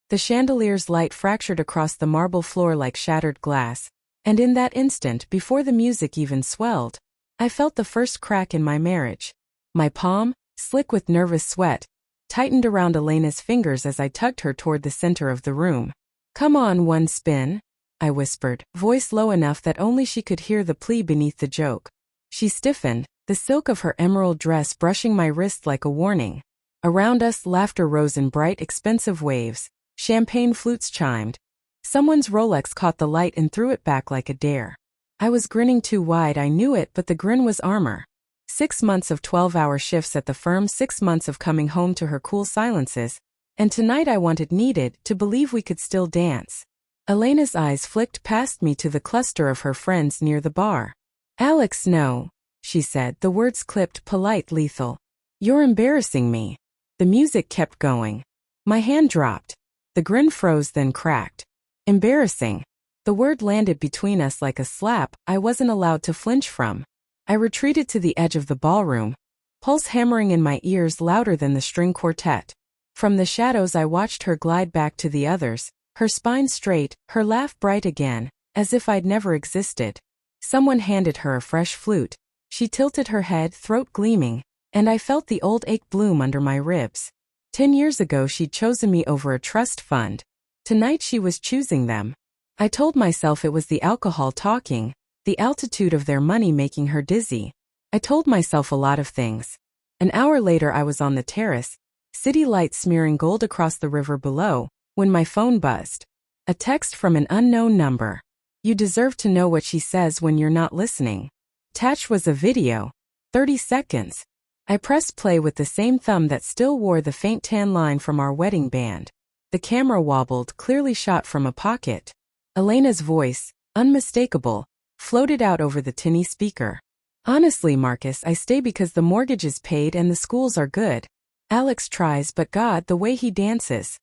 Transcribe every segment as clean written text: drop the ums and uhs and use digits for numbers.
The chandelier's light fractured across the marble floor like shattered glass, and in that instant, before the music even swelled, I felt the first crack in my marriage. My palm, slick with nervous sweat, tightened around Elena's fingers as I tugged her toward the center of the room. "Come on, one spin," I whispered, voice low enough that only she could hear the plea beneath the joke. She stiffened, the silk of her emerald dress brushing my wrist like a warning. Around us, laughter rose in bright, expensive waves. Champagne flutes chimed. Someone's Rolex caught the light and threw it back like a dare. I was grinning too wide, I knew it, but the grin was armor. 6 months of 12-hour shifts at the firm, 6 months of coming home to her cool silences, and tonight I needed to believe we could still dance. Elena's eyes flicked past me to the cluster of her friends near the bar. "Alex, no," she said, the words clipped, polite, lethal. "You're embarrassing me." The music kept going. My hand dropped. The grin froze, then cracked. Embarrassing. The word landed between us like a slap I wasn't allowed to flinch from. I retreated to the edge of the ballroom, pulse hammering in my ears louder than the string quartet. From the shadows I watched her glide back to the others, her spine straight, her laugh bright again, as if I'd never existed. Someone handed her a fresh flute. She tilted her head, throat gleaming, and I felt the old ache bloom under my ribs. 10 years ago she'd chosen me over a trust fund. Tonight she was choosing them. I told myself it was the alcohol talking, the altitude of their money making her dizzy. I told myself a lot of things. An hour later I was on the terrace, city lights smearing gold across the river below, when my phone buzzed. A text from an unknown number. "You deserve to know what she says when you're not listening." Attached was a video. 30 seconds. I pressed play with the same thumb that still wore the faint tan line from our wedding band. The camera wobbled, clearly shot from a pocket. Elena's voice, unmistakable, floated out over the tinny speaker. "Honestly, Marcus, I stay because the mortgage is paid and the schools are good. Alex tries, but God, the way he dances."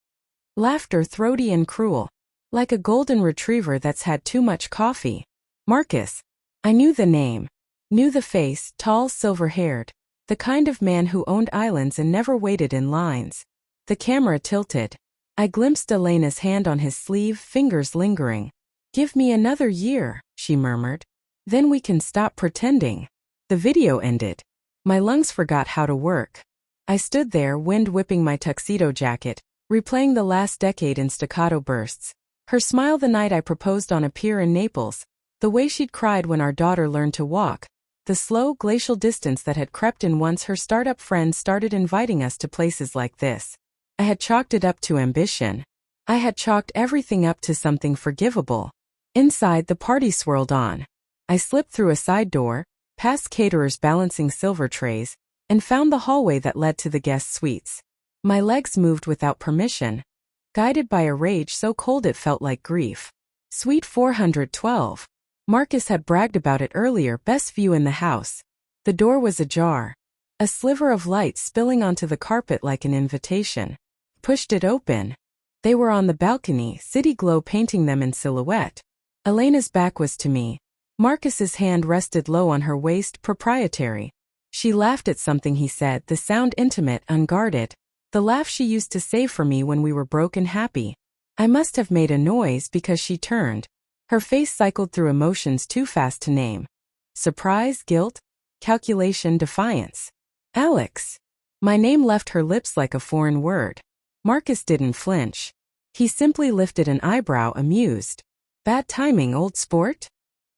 Laughter throaty and cruel. Like a golden retriever that's had too much coffee. Marcus. I knew the name. Knew the face, tall, silver-haired. The kind of man who owned islands and never waited in lines. The camera tilted. I glimpsed Elena's hand on his sleeve, fingers lingering. "Give me another year," she murmured. "Then we can stop pretending." The video ended. My lungs forgot how to work. I stood there, wind whipping my tuxedo jacket, replaying the last decade in staccato bursts. Her smile the night I proposed on a pier in Naples, the way she'd cried when our daughter learned to walk, the slow, glacial distance that had crept in once her startup friends started inviting us to places like this. I had chalked it up to ambition. I had chalked everything up to something forgivable. Inside, the party swirled on. I slipped through a side door, past caterers balancing silver trays, and found the hallway that led to the guest suites. My legs moved without permission, guided by a rage so cold it felt like grief. Suite 412. Marcus had bragged about it earlier, best view in the house. The door was ajar. A sliver of light spilling onto the carpet like an invitation. Pushed it open. They were on the balcony, city glow painting them in silhouette. Elena's back was to me. Marcus's hand rested low on her waist, proprietary. She laughed at something he said, the sound intimate, unguarded. The laugh she used to save for me when we were broke and happy. I must have made a noise because she turned. Her face cycled through emotions too fast to name. Surprise, guilt, calculation, defiance. Alex. My name left her lips like a foreign word. Marcus didn't flinch. He simply lifted an eyebrow, amused. Bad timing, old sport?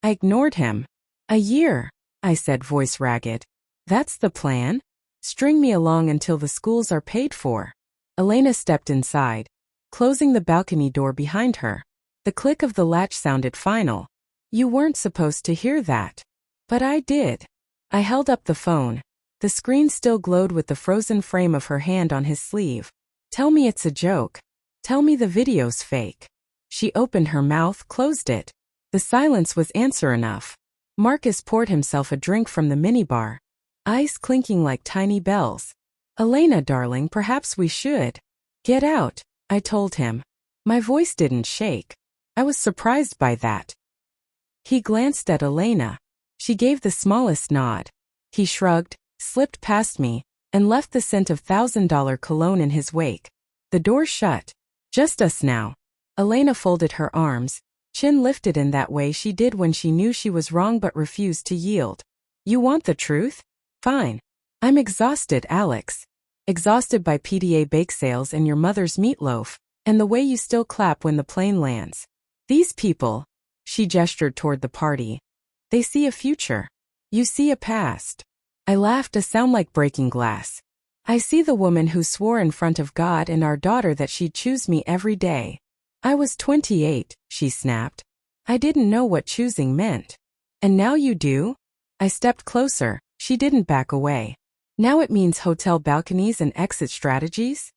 I ignored him. "A year," I said, voice ragged. "That's the plan? String me along until the schools are paid for." Elena stepped inside, closing the balcony door behind her. The click of the latch sounded final. "You weren't supposed to hear that." "But I did." I held up the phone. The screen still glowed with the frozen frame of her hand on his sleeve. "Tell me it's a joke. Tell me the video's fake." She opened her mouth, closed it. The silence was answer enough. Marcus poured himself a drink from the minibar, ice clinking like tiny bells. "Elena, darling, perhaps we should." "Get out," I told him. My voice didn't shake. I was surprised by that. He glanced at Elena. She gave the smallest nod. He shrugged, slipped past me, and left the scent of $1,000 cologne in his wake. The door shut. Just us now. Elena folded her arms, chin lifted in that way she did when she knew she was wrong but refused to yield. You want the truth? Fine. I'm exhausted, Alex. Exhausted by PDA bake sales and your mother's meatloaf, and the way you still clap when the plane lands. These people, she gestured toward the party, they see a future. You see a past. I laughed, a sound like breaking glass. I see the woman who swore in front of God and our daughter that she'd choose me every day. I was 28, she snapped. I didn't know what choosing meant. And now you do? I stepped closer. She didn't back away. Now it means hotel balconies and exit strategies?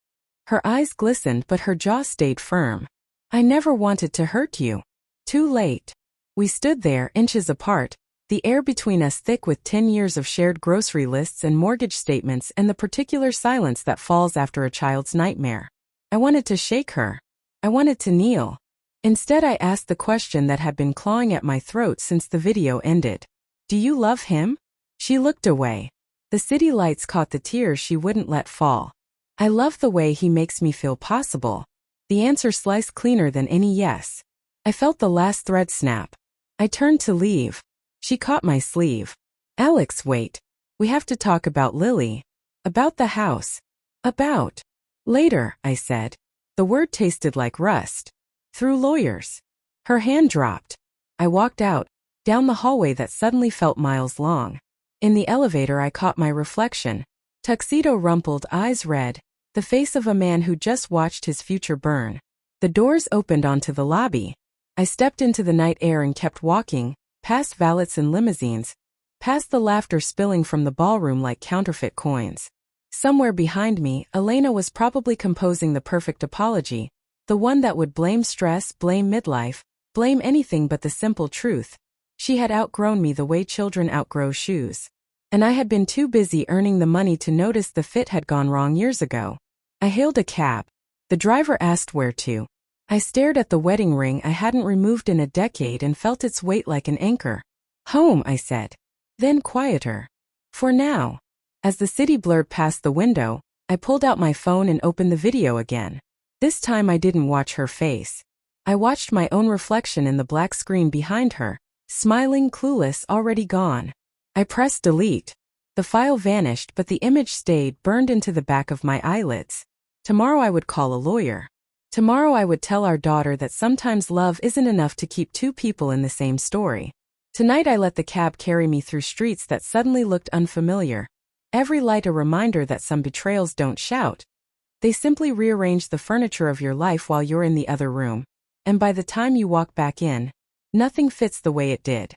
Her eyes glistened but her jaw stayed firm. I never wanted to hurt you. Too late. We stood there, inches apart, the air between us thick with 10 years of shared grocery lists and mortgage statements and the particular silence that falls after a child's nightmare. I wanted to shake her. I wanted to kneel. Instead, I asked the question that had been clawing at my throat since the video ended. Do you love him? She looked away. The city lights caught the tears she wouldn't let fall. I love the way he makes me feel possible. The answer sliced cleaner than any yes. I felt the last thread snap. I turned to leave. She caught my sleeve. Alex, wait. We have to talk about Lily. About the house. About. Later, I said. The word tasted like rust. Through lawyers. Her hand dropped. I walked out, down the hallway that suddenly felt miles long. In the elevator I caught my reflection. Tuxedo rumpled, eyes red, the face of a man who just watched his future burn. The doors opened onto the lobby. I stepped into the night air and kept walking, past valets and limousines, past the laughter spilling from the ballroom like counterfeit coins. Somewhere behind me, Elena was probably composing the perfect apology, the one that would blame stress, blame midlife, blame anything but the simple truth. She had outgrown me the way children outgrow shoes. And I had been too busy earning the money to notice the fit had gone wrong years ago. I hailed a cab. The driver asked where to. I stared at the wedding ring I hadn't removed in a decade and felt its weight like an anchor. Home, I said. Then quieter. For now. As the city blurred past the window, I pulled out my phone and opened the video again. This time I didn't watch her face. I watched my own reflection in the black screen behind her, smiling, clueless, already gone. I pressed delete. The file vanished but the image stayed burned into the back of my eyelids. Tomorrow I would call a lawyer. Tomorrow I would tell our daughter that sometimes love isn't enough to keep two people in the same story. Tonight I let the cab carry me through streets that suddenly looked unfamiliar. Every light a reminder that some betrayals don't shout. They simply rearrange the furniture of your life while you're in the other room. And by the time you walk back in, nothing fits the way it did.